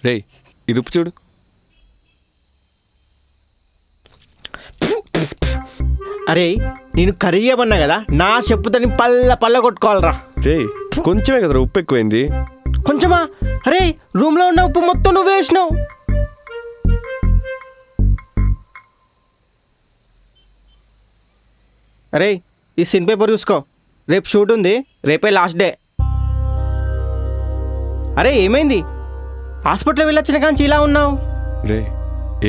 రేయ్ ఇది ఉప్పు చూడు. అరే నేను కర్రీ చేయమన్నా కదా, నా చెప్పుతని పళ్ళ కొట్టుకోవాలరా. రేయ్ కొంచెమే కదరా ఉప్పు ఎక్కువైంది. కొంచెమా? అరే రూమ్లో ఉన్న ఉప్పు మొత్తం నువ్వు వేసినావు. అరే ఈ సిన్ పేపర్ చూసుకో, రేపు షూట్ ఉంది, రేపే లాస్ట్ డే. అరే ఏమైంది? హాస్పిటల్ వెళ్ళొచ్చిన కానీ ఇలా ఉన్నావు. రే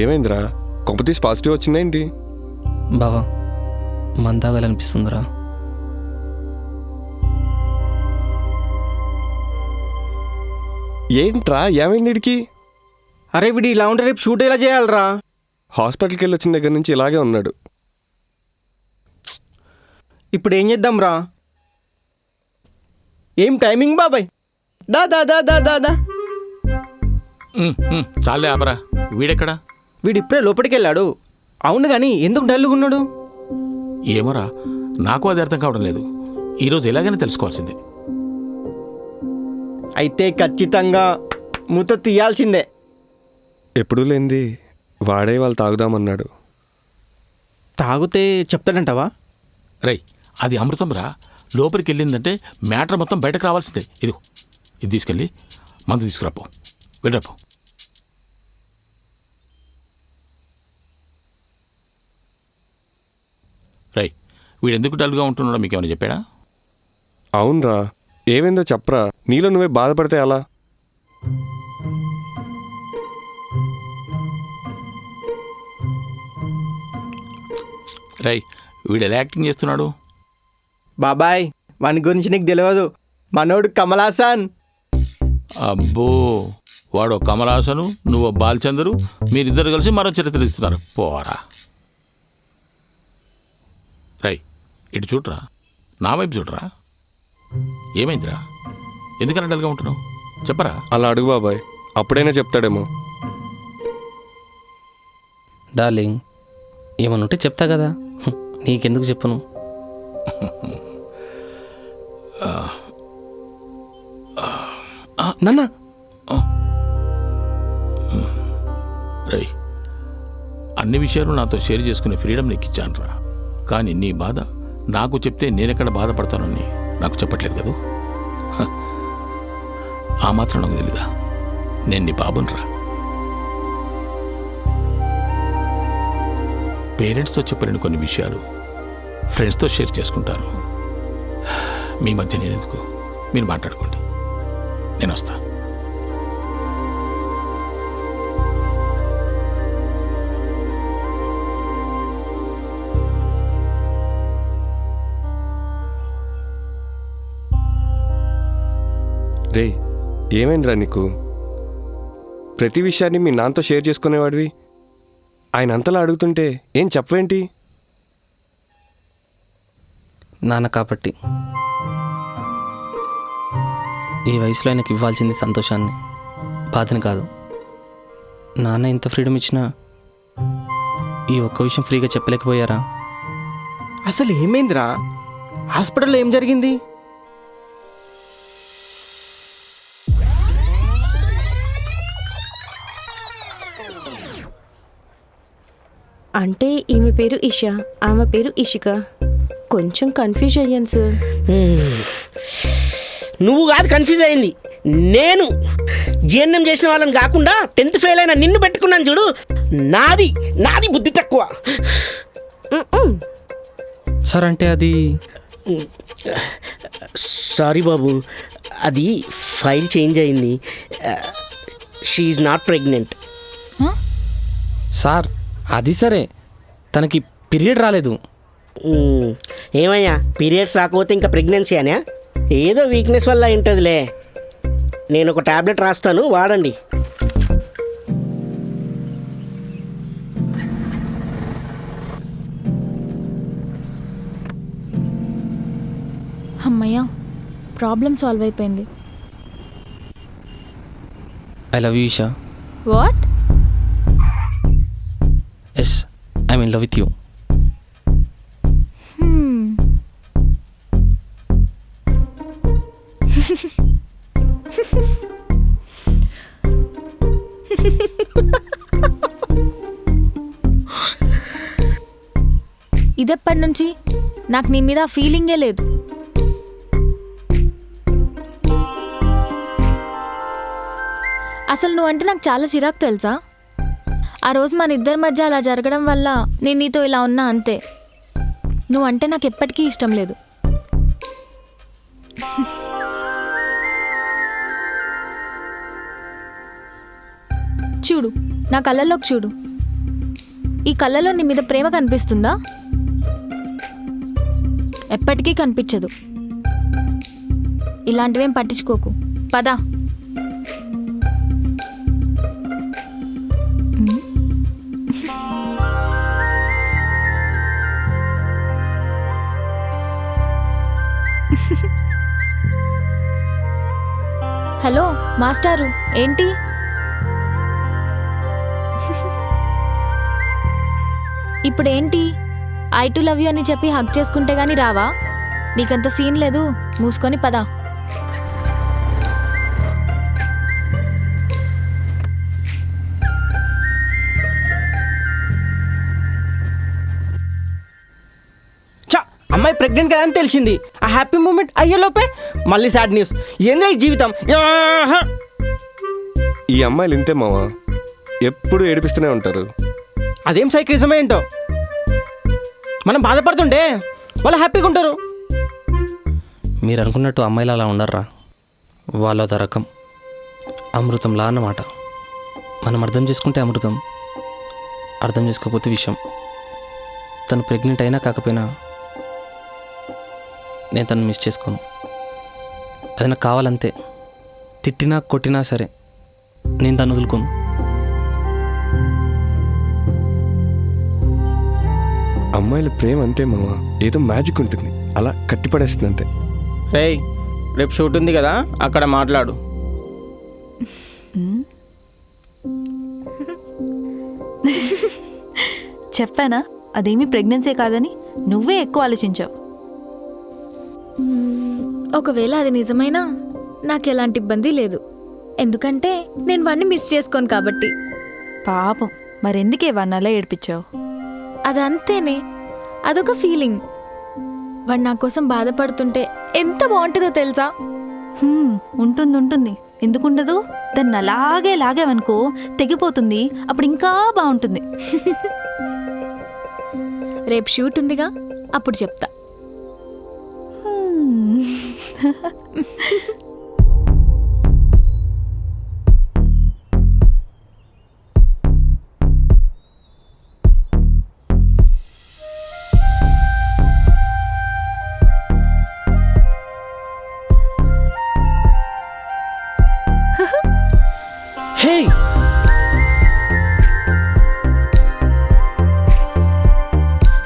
ఏమైందిరా? కొంపతీసి పాజిటివ్ వచ్చిందా ఏంటి? బావా మన తాగాలనిపిస్తుందిరా. ఏంట్రా ఏమైంది వీడికి? అరే వీడు ఇలా ఉంటే రేపు షూట్ ఎలా చేయాలరా? హాస్పిటల్కి వెళ్ళి వచ్చిన దగ్గర నుంచి ఇలాగే ఉన్నాడు. ఇప్పుడు ఏం చేద్దాం రా? ఏం టైమింగ్ బాబాయ్? దా దా దా దా దా దా. చాలే ఆపరా. వీడెక్కడా? వీడు ఇప్పుడే లోపలికి వెళ్ళాడు. అవును కానీ ఎందుకు డల్గా ఉన్నాడు? ఏమోరా, నాకు అది అర్థం కావడం లేదు. ఈరోజు ఎలాగైనా తెలుసుకోవాల్సిందే. అయితే ఖచ్చితంగా మూత తీయాల్సిందే. ఎప్పుడూ లేనిది వాడే వాళ్ళు తాగుదామన్నాడు. తాగితే చెప్తాడంటావా? రై అది అమృతం రా. లోపలికి వెళ్ళిందంటే మ్యాటర్ మొత్తం బయటకు రావాల్సిందే. ఇది తీసుకెళ్ళి మందు తీసుకురాపో. వెళ్ళరాపో. రై వీడెందుకు డల్గా ఉంటున్నాడో మీకేమైనా చెప్పాడా? అవునరా, ఏమైందో చెప్పరా. నీలో నువ్వే బాధపడితే అలా? రై వీడు ఎలా యాక్టింగ్ చేస్తున్నాడు? బాబాయ్ వాని గురించి నీకు తెలియదు. మనోడు కమల్ హాసన్. అబ్బో, వాడు కమల్ హాసను, నువ్వు బాలచందరు, మీరిద్దరు కలిసి మరో చరిత్ర ఇస్తున్నారు. పోరా. రై ఇటు చూడరా, నా వైపు చూడరా. ఏమైందిరా? ఎందుకన్నా డల్గా ఉంటున్నావు? చెప్పరా. అలా అడుగు బాబాయ్, అప్పుడైనా చెప్తాడేమో. డార్లింగ్ ఏమన్నా ఉంటే చెప్తా కదా, నీకెందుకు చెప్పను? నాన్న రై అన్ని విషయాలు నాతో షేర్ చేసుకునే ఫ్రీడమ్ నీకు ఇచ్చాను రా. కానీ నీ బాధ నాకు చెప్తే నేనెక్కడ బాధపడతానని నాకు చెప్పట్లేదు కదా. ఆ మాత్రం నాకు తెలీదా? నేను నీ బాబుని రా. పేరెంట్స్తో చెప్పలేని కొన్ని విషయాలు ఫ్రెండ్స్తో షేర్ చేసుకుంటారు. మీ మధ్య నేనెందుకు? మీరు మాట్లాడుకోండి, నేను వస్తా. రే ఏమైందిరా నీకు? ప్రతి విషయాన్ని మీ నాన్నతో షేర్ చేసుకునేవాడివి, ఆయన అంతలా అడుగుతుంటే ఏం చెప్పవేంటి? నాన్న కాబట్టి ఈ వయసులో ఆయనకి ఇవ్వాల్సింది సంతోషాన్ని, బాధని కాదు. నాన్న ఇంత ఫ్రీడమ్ ఇచ్చినా ఈ ఒక్క విషయం ఫ్రీగా చెప్పలేకపోయారా? అసలు ఏమైందిరా? హాస్పిటల్లో ఏం జరిగింది? అంటే ఈమె పేరు ఇషా, ఆమె పేరు ఇషిక. కొంచెం కన్ఫ్యూజ్ అయ్యాను సార్. నువ్వు కాదు కన్ఫ్యూజ్ అయింది, నేను. జీఎన్ఎం చేసిన వాళ్ళని కాకుండా 10th ఫెయిల్ అయిన నిన్ను పెట్టుకున్నాను చూడు. నాది బుద్ధి తక్కువ. సార్ అంటే అది సారీ బాబు, అది ఫైల్ చేంజ్ అయింది. She is not pregnant. Sir అది సరే, తనకి పీరియడ్ రాలేదు. ఏమయ్యా, పీరియడ్స్ రాకపోతే ఇంకా ప్రెగ్నెన్సీ అనే? ఏదో వీక్నెస్ వల్ల ఉంటుందిలే. నేను ఒక టాబ్లెట్ రాస్తాను, వాడండి. అమ్మయ్య, ప్రాబ్లం సాల్వ్ అయిపోయింది. I love you Isha. What? Yes, I mean love with you. ఇదెప్పటి నుంచి? నాకు నీ మీద ఫీలింగే లేదు. అసలు నువ్వంటే నాకు చాలా చిరాకు తెలుసా. ఆ రోజు మన ఇద్దరి మధ్య అలా జరగడం వల్ల నేను నీతో ఇలా ఉన్నా అంతే. నువ్వంటే నాకు ఎప్పటికీ ఇష్టం లేదు. చూడు, నా కళ్ళల్లోకి చూడు. ఈ కళ్ళలో నీ మీద ప్రేమ కనిపిస్తుందా? ఎప్పటికీ కనిపించదు. ఇలాంటివేం పట్టించుకోకు. పదా. హలో మాస్టారు, ఏంటి? ఇప్పుడేంటి? ఐ టు లవ్ యూ అని చెప్పి హగ్ చేసుకుంటే గానీ రావా? నీకంత సీన్ లేదు, మూసుకొని పదా. చా, అమ్మాయి ప్రెగ్నెంట్ కదా అని తెలిసింది. ఆ హ్యాపీ మూమెంట్ అయ్యేలోపే మళ్ళీ సాడ్ న్యూస్. ఏంద్రా ఈ జీవితం? ఆహా! ఈ అమ్మాయిలు ఇంతే మావా, ఎప్పుడు ఏడిపిస్తూనే ఉంటారు. అదేం సైకిజమే ఏంటో. మనం బాధపడుతుంటే వాళ్ళు హ్యాపీగా ఉంటారు. మీరు అనుకున్నట్టు అమ్మాయిలు అలా ఉండర్రా. వాళ్ళ రకం అమృతంలా అన్నమాట. మనం అర్థం చేసుకుంటే అమృతం, అర్థం చేసుకోకపోతే విషం. తను ప్రెగ్నెంట్ అయినా కాకపోయినా నేను తను మిస్ చేసుకోను. అది నాకు కావాలంతే. తిట్టినా కొట్టినా సరే నేను తను వదులుకోను. అమ్మాయిల ప్రేమ అంతే మావా, ఏదో మ్యాజిక్ ఉంటుంది, అలా కట్టిపడేస్తుంది అంతే. రేయ్, రేపు షూట్ ఉంది కదా, అక్కడ మాట్లాడు. చెప్పానా అదేమీ ప్రెగ్నెన్సీ కాదని? నువ్వే ఎక్కువ ఆలోచించావు. ఒకవేళ అది నిజమైనా నాకు ఎలాంటి ఇబ్బంది లేదు. ఎందుకంటే నేను వాడిని మిస్ చేసుకోను కాబట్టి. పాపం, మరెందుకే వాడిని అలా ఏడిపించావు? అదంతేనే, అదొక ఫీలింగ్. వాడు నా కోసం బాధపడుతుంటే ఎంత బాగుంటుందో తెలుసా? ఉంటుంది ఉంటుంది, ఎందుకుండదు? దాన్ని అలాగే లాగావనుకో తెగిపోతుంది, అప్పుడు ఇంకా బాగుంటుంది. రేపు షూట్ ఉందిగా, అప్పుడు చెప్తా. హే,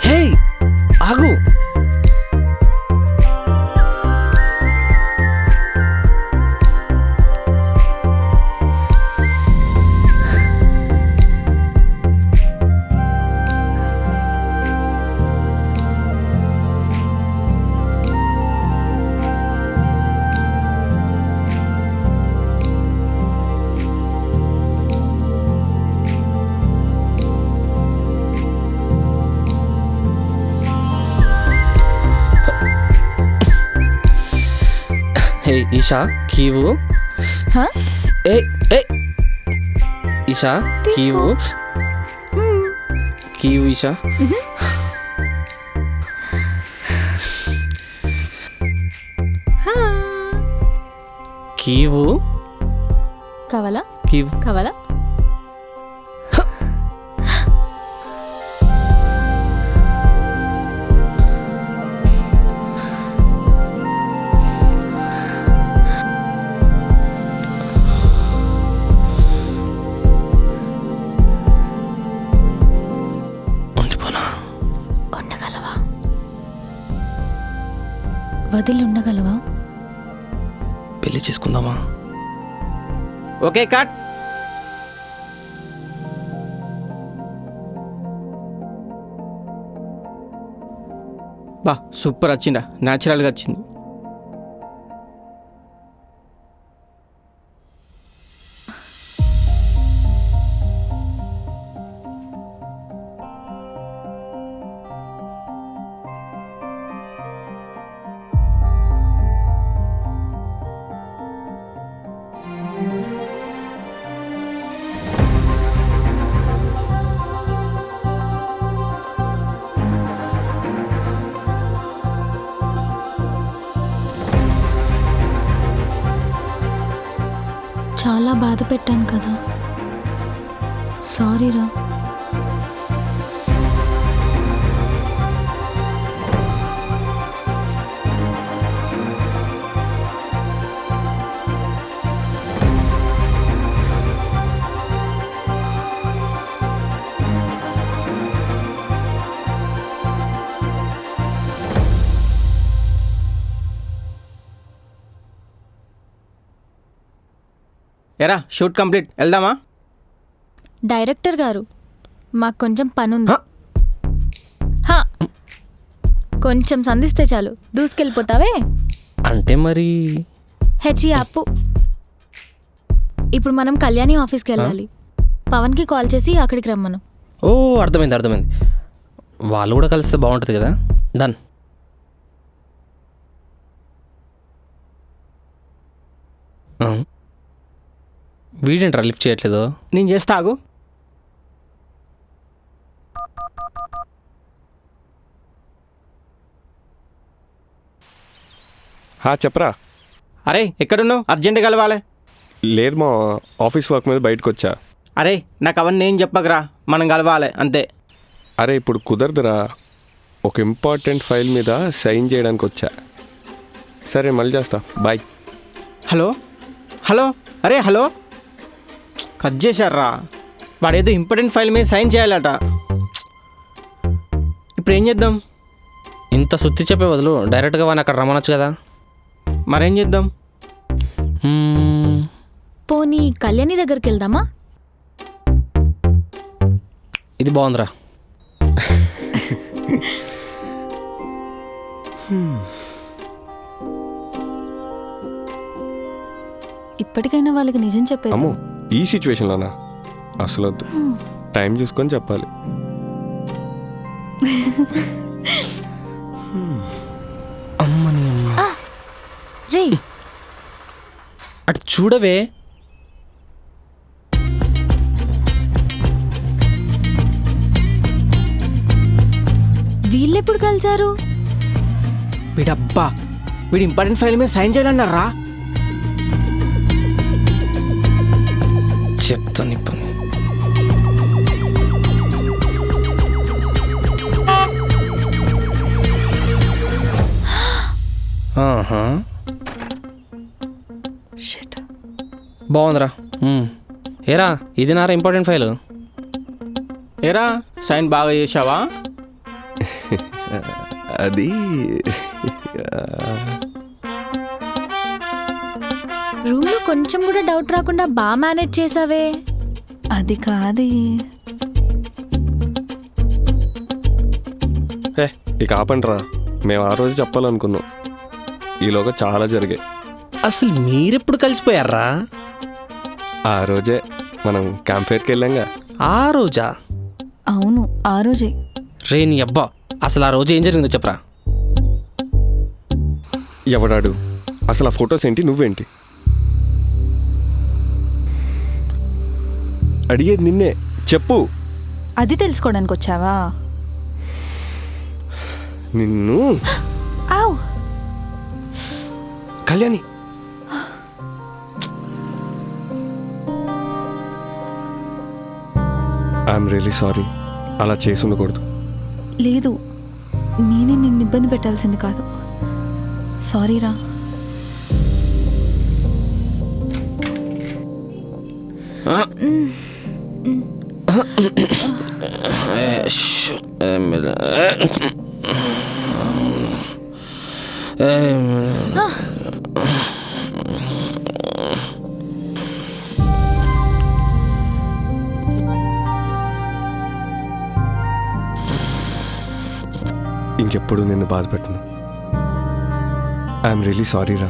హే, ఆగు. హే ఈషా, కీవు. హా? ఏ ఏ ఈషా, కీవు. కీవు ఈషా. హా. కీవు. కావాలా? కీవు. కావాలా? ఉండగలవా? వదిలి ఉండగలవా? పెళ్లి చేసుకుందామా? Okay cut. బా సూపర్ వచ్చిందా, న్యాచురల్గా వచ్చింది. చాలా బాధ పెట్టాను కదా, సారీరా. ఎరా షూట్ కంప్లీట్, వెళ్దామా? డైరెక్టర్ గారు, మాకు కొంచెం పనుంది. హా, కొంచెం సంధిస్తే చాలు దూసుకెళ్ళిపోతావే. అంటే మరి హెచ్ఈ అప్పు. ఇప్పుడు మనం కళ్యాణి ఆఫీస్కి వెళ్ళాలి. పవన్కి కాల్ చేసి అక్కడికి రమ్మను. ఓ అర్థమైంది. వాళ్ళు కూడా కలిస్తే బాగుంటుంది కదా. డన్. వీడేంట్రా లిఫ్ట్ చేయట్లేదు? నేను చేస్తా, ఆగు. చెప్పరా. అరే ఎక్కడున్నావు? అర్జెంట్ కలవాలి. లేదు మా ఆఫీస్ వర్క్ మీద బయటకు వచ్చా. అరే నాకు అవన్నీ ఏం చెప్పకరా, మనం కలవాలి అంతే. అరే ఇప్పుడు కుదరదురా, ఒక ఇంపార్టెంట్ ఫైల్ మీద సైన్ చేయడానికి వచ్చా. సరే మళ్ళీ చేస్తా, బాయ్. హలో హలో, అరే హలో, కట్ చేశారా? వాడేదో ఇంపార్టెంట్ ఫైల్ మీద సైన్ చేయాలట. ఇప్పుడు ఏం చేద్దాం? ఇంత సుత్తి చెప్పే బదులు డైరెక్ట్గా వాడిని అక్కడ రమ్మనొచ్చు కదా. మరేం చేద్దాం? పోనీ కళ్యాణి దగ్గరికి వెళ్దామా? ఇది బాగుందిరా. ఇప్పటికైనా వాళ్ళకి నిజం చెప్పేది. అమ్మో ఈ సిచ్యువేషన్లోనా? అసలు వద్దు, టైం చూసుకొని చెప్పాలి. రే అటు చూడవే. వీళ్ళెప్పుడు కలిశారు? వీడబ్బా, వీడు ఇంపార్టెంట్ ఫైల్ మీద సైన్ చేయాలన్నారా? చెప్తాను ఇప్పుడు. బాగుందిరా. ఏరా ఇది నారా ఇంపార్టెంట్ ఫైల్. ఏరా సైన్ బాగా చేసావా? అది రూమ్లో కొంచెం కూడా డౌట్ రాకుండా బాగా మేనేజ్ చేసావే. అది కాదే. ఇక ఆపండిరా, మేము ఆ రోజు చెప్పాలనుకున్నాం, ఈలోగా చాలా జరిగాయి. అసలు మీరెప్పుడు కలిసిపోయారా? ఆ రోజే మనం క్యాంప్ ఫైర్కి వెళ్ళాంగా. ఆ రోజా? అవును ఆ రోజే. రే నీ అబ్బా, అసలు ఆ రోజు ఏం జరిగిందో చెప్పరా. ఎవడాడు? అసలు ఆ ఫొటోస్ ఏంటి, నువ్వేంటి? అడిగేది నిన్నే, చెప్పు. అది తెలుసుకోవడానికి వచ్చావా? నిన్ను. ఆవ్ కళ్యాణి, ఐఎమ్ రియలీ సారీ, అలా చేసి ఉండకూడదు. లేదు, నేనే నిన్ను ఇబ్బంది పెట్టాల్సింది కాదు. సారీరా. ఇంకెప్పుడు నిన్ను బాధ పెట్టను. ఐఎమ్ రియలీ సారీ రా.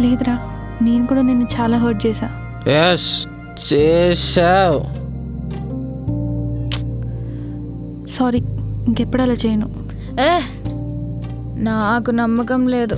లేదురా, నేను కూడా నిన్ను చాలా హర్ట్ చేశా. ఎస్ చేసావు. సారీ, ఇంకెప్పుడు అలా చేయను. నాకు నమ్మకం లేదు.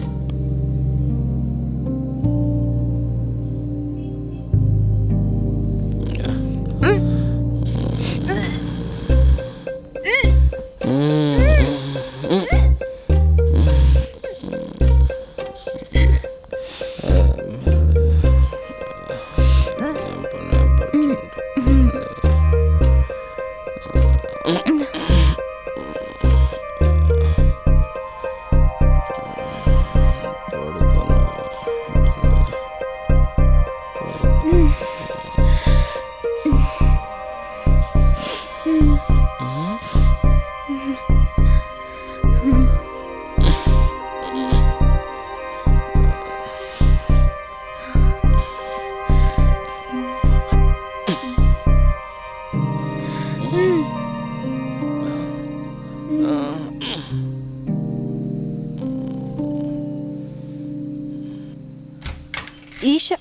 ఈషా,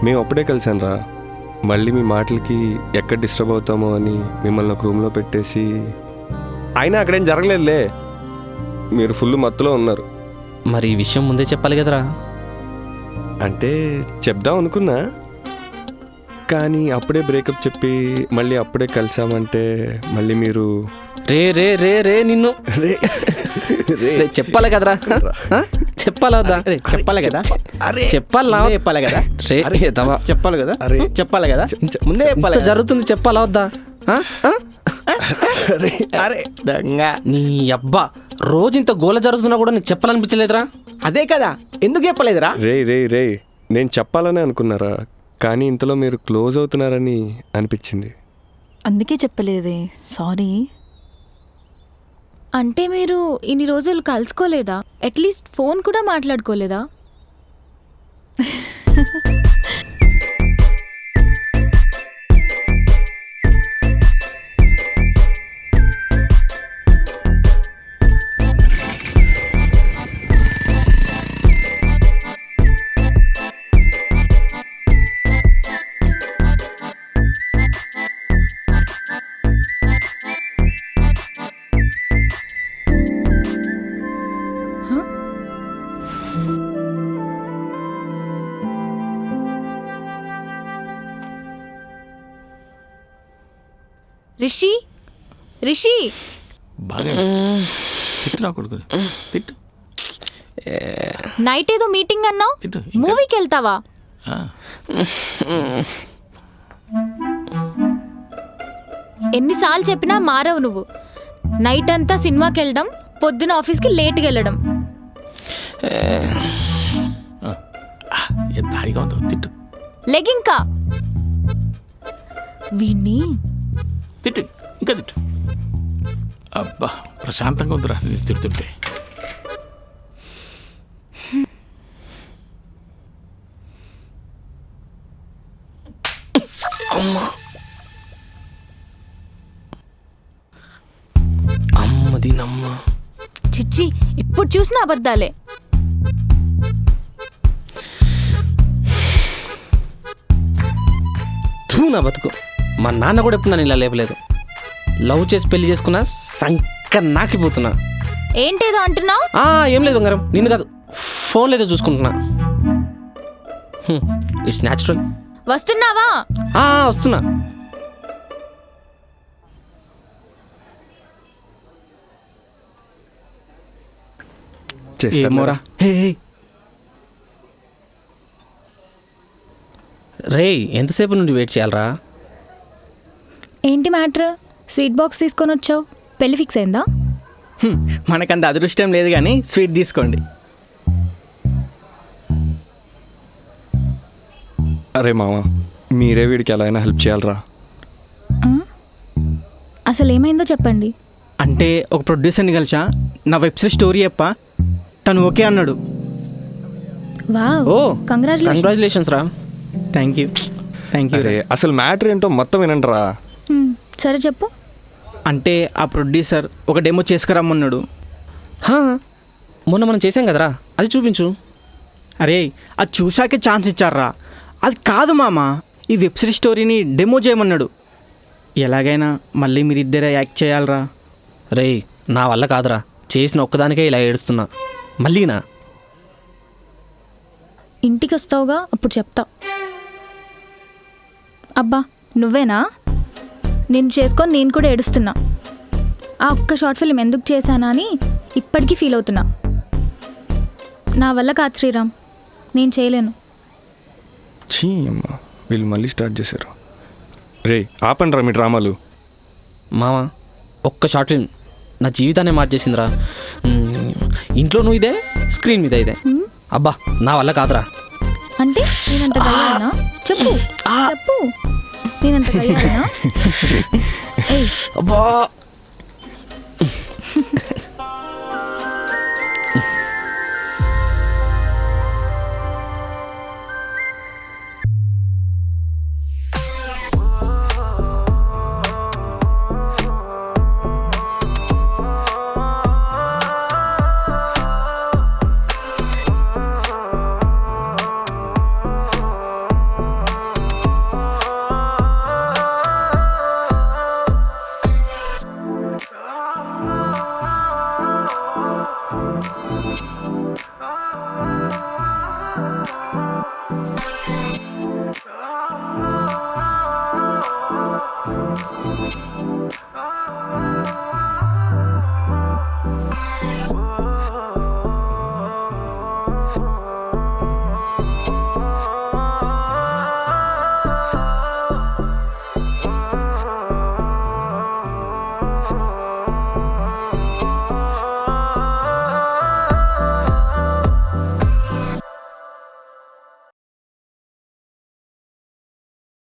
మేము అప్పుడే కలిసాను రా. మళ్ళీ మీ మాటలకి ఎక్కడ డిస్టర్బ్ అవుతామో అని మిమ్మల్ని ఒక రూమ్లో పెట్టేసి, అయినా అక్కడేం జరగలేదులే, మీరు ఫుల్ మత్తులో ఉన్నారు. మరి ఈ విషయం ముందే చెప్పాలి కదరా. అంటే చెప్దాం అనుకున్నా, కానీ అప్పుడే బ్రేకప్ చెప్పి మళ్ళీ అప్పుడే కలిసామంటే మళ్ళీ మీరు రే రే రే రే నిన్ను రే రే రే, చెప్పాలి కదరా. ఆ? చెప్పాలా వద్దా? చెప్పాలి కదా, చెప్పాలా ముందే చెప్పాలి కదా, రే ఎదవా. చెప్పాలి కదా, అరే. చెప్పాలి కదా, ముందే చెప్పాలి ఇంత కదా. జరుగుతుంది, చెప్పాలా వద్దా? ఆ? ఆ? అరే దొంగ. నీ అబ్బా, రోజు ఇంత గోల జరుగుతున్నా కూడా నీకు చెప్పాలనిపించలేదురా? అదే కదా, ఎందుకు చెప్పలేదురా? రే రే రే నేను చెప్పాలనే అనుకున్నారా, కానీ ఇంతలో మీరు క్లోజ్ అవుతున్నారని అనిపించింది. అందుకే చెప్పలేదే. సారీ. అంటే మీరు ఇన్ని రోజులు కలుసుకోలేదా? అట్లీస్ట్ ఫోన్ కూడా మాట్లాడుకోలేదా? రిషి, రిషి, బాగా తిట్టు నా కొడుకుని, తిట్టు నైట్ ఏదో మీటింగ్ అన్నావు, తిట్టు. మూవీకి వెళ్తావా? ఆ, ఎన్నిసార్లు చెప్పినా మారవు నువ్వు. నైట్ అంతా సినిమాకి వెళ్ళడం, పొద్దున ఆఫీస్కి లేట్గా వెళ్ళడం. ఎంత హాయిగా ఉందో, తిట్టు లెగింకా వీణ్ణి. తిట్టు, ఇంకా తిట్టు. అబ్బా ప్రశాంతంగా ఉందిరా నేను తిడుతుంటే. అమ్మది నమ్మ. చిచ్చి, ఇప్పుడు చూసిన అబద్ధాలే. తూ నా బతుకు. మా నాన్న కూడా ఎప్పుడు నన్ను ఇలా లేపలేదు. లవ్ చేసి పెళ్లి చేసుకున్నా సంక నాకిపోతున్నా. ఏంటేదో అంటున్నావు? ఏం లేదు బంగారం, నిన్ను కాదు, ఫోన్ లేదో చూసుకుంటున్నా. It's natural. వస్తున్నావా? వస్తున్నా. ఏమోరా. రేయ్, ఎంతసేపు నుండి వెయిట్ చేయాలరా? ఏంటి మ్యాటర్? స్వీట్ బాక్స్ తీసుకొని వచ్చావు, పెళ్లి ఫిక్స్ అయిందా? మనకంత అదృష్టం లేదు కానీ స్వీట్ తీసుకోండి. అరే మామ మీరే వీడికి ఎలా అయినా హెల్ప్ చేయాలరా. అసలు ఏమైందో చెప్పండి. అంటే ఒక ప్రొడ్యూసర్ని కలిసా, నా వెబ్సైట్ స్టోరీ చెప్పా, తను ఓకే అన్నాడు. Wow, oh congratulation. కంగ్రాచులేషన్స్ రా. Thank you thank you. అరే అసలు మ్యాటర్ ఏంటో మొత్తం వినండిరా. సరే చెప్పు. అంటే ఆ ప్రొడ్యూసర్ ఒక డెమో చేసుకురమ్మన్నాడు. హా, మొన్న మనం చేసాం కదరా, అది చూపించు. అరే అది చూశాకే ఛాన్స్ ఇచ్చారా. అది కాదు మామ, ఈ వెబ్సైట్ స్టోరీని డెమో చేయమన్నాడు. ఎలాగైనా మళ్ళీ మీరిద్దరే యాక్ట్ చేయాలరా. రేయ్ నా వల్ల కాదురా, చేసిన ఒక్కదానికే ఇలా ఏడుస్తున్నా, మళ్ళీనా? ఇంటికి వస్తావుగా, అప్పుడు చెప్తా. అబ్బా నువ్వేనా? నేను చేసుకొని నేను కూడా ఏడుస్తున్నా. ఆ ఒక్క షార్ట్ ఫిల్మ్ ఎందుకు చేశానా అని ఇప్పటికీ ఫీల్ అవుతున్నా. నా వల్ల కాదు శ్రీరామ్, నేను చేయలేను. ఛీ అమ్మా, వీళ్ళు మళ్ళీ స్టార్ట్ చేశారు. రే ఆపండి రా మీ డ్రామాలు. మామ ఒక్క షార్ట్ ఫిల్మ్ నా జీవితాన్ని మార్చేసిందిరా. ఇంట్లో నువ్వు ఇదే, స్క్రీన్ మీద ఇదే. అబ్బా నా వల్ల కాదురా. అంటే నేనంత గయ్యానా? చెప్పు చెప్పు, నేనంత గయ్యానా? ఏయ్ అబ్బా